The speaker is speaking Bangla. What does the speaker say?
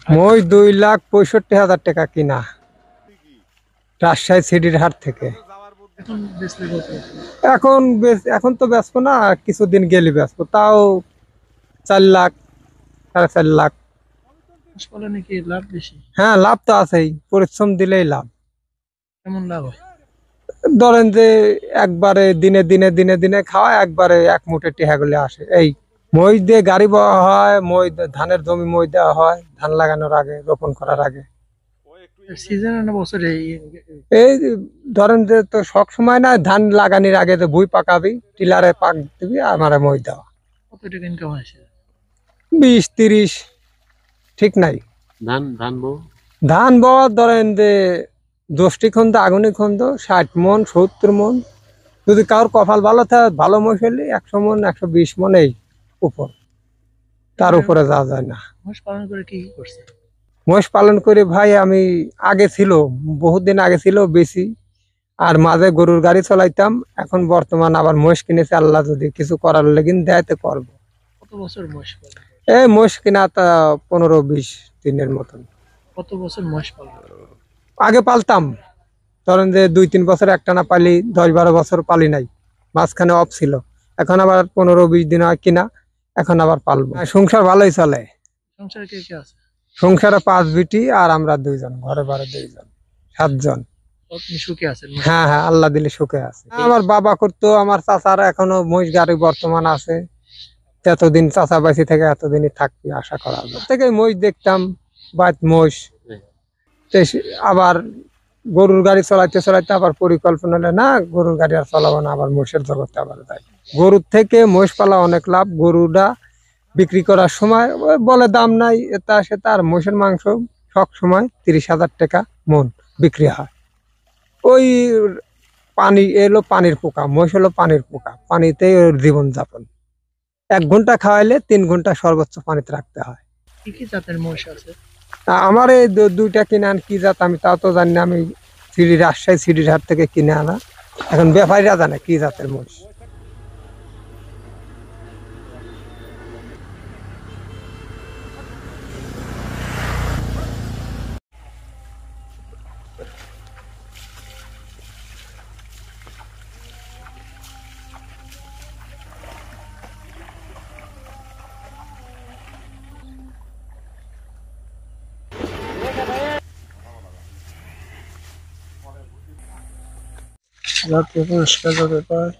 মই 2,65,000 টাকা কিনা রাজশাহী সিডির হাট থেকে। এখন তো বেচবো না, কিছুদিন গেলে বেচবো, তাও 4 লাখ 4.5 লাখ। লাভ বেশি? হ্যাঁ, লাভ তো আছেই, পরিশ্রম দিলেই লাভ। কেমন লাভ হয়? ধরেন যে একবারে দিনে দিনে দিনে দিনে খাওয়া, একবারে এক মুঠে টেহাগুলি আসে। এই মই দিয়ে গাড়ি বওয়া হয়, ধানের জমি মই দেওয়া হয় ধান লাগানোর আগে, রোপণ করার আগে। সিজনে না বছরে? এই ধরেন যে তো সব সময় না, ধান লাগানোর আগে যে ভুই পাকাবি, টিলারে পাক দিবি, আমার মই দেওয়া। কত টাকা ইনকাম হয়েছে? 20-30, ঠিক নাই। ধান বওয়া ধরেন যে দশটি খন্দ, আগুনি খন্দ 60 মন 70 মন। যদি কারোর কপাল ভালো থাকে, ভালো মই ফেললে 100 মন 120 মন, এই উপর, তার উপরে যাওয়া যায় না। মোষ পালন করে কি করছে? মহিষ পালন করে ভাই আমি আগে ছিল, বহুত দিন আগে ছিল বেশি, আর মাঝে গরুর গাড়ি চালাইতাম। এখন বর্তমান আবার মহিষ কিনেছে, আল্লাহ যদি কিছু করার লেগিন দেয় তো করবো। কত বছর মোষ পালন? এই মহিষ কিনা তা 15-20 দিনের মতন। কত বছর মোষ পালন? আগে পালতাম, ধরেন যে 2-3 বছর একটানা পালি, 10-12 বছর পালি নাই, মাঝখানে অফ ছিল। এখন আবার 15-20 দিন হয় কিনা, এখন আবার পালবো। সংসার ভালোই চলে। সংসারে কে কে আছে? সংসারে 5 বিটি আর আমরা 2 জন, ঘরে বারে 2 জন, 7 জন। আপনি সুখে আছেন? হ্যাঁ হ্যাঁ, আল্লাহ দিলে সুখে আছে। আমার বাবা করতো, আমার চাচারা এখনো মহিষ গাড়ি বর্তমান আছে। এতদিন চাচা বাইসি থেকে এতদিনই থাকবি আশা করা যায়। থেকে মহিষ দেখতাম, বাত মহিষ। আবার গরুর গাড়ি চলাইতে চলাইতে আবার পরিকল্পনা হলে না, গরুর গাড়ি আর চালাবো না, আবার মহিষের জগতে আবার যাই। গরুর থেকে মহিষ পালা অনেক লাভ। গরুটা বিক্রি করার সময় বলে দাম নাই, এটা সেটা। আর মহিষের মাংস সব সময় 30,000 টাকা মন বিক্রি হয়। ওই পানি এলো, পানির পোকা, মহিষ হলো পানির পোকা, পানিতেই ওর জীবনযাপন। 1 ঘন্টা খাওয়াইলে 3 ঘন্টা সর্বোচ্চ পানিতে রাখতে হয়। কি কি জাতের মোষ আছে? আমার এই দুইটা কিনে আন, কি জাত আমি তাও তো জানি না। আমি রাজশাহী সিডির হাট থেকে কিনে আনা। এখন ব্যাপারীরা জানে কি জাতের মোষ। জাতীয় পুরস্কার যাতে পায়।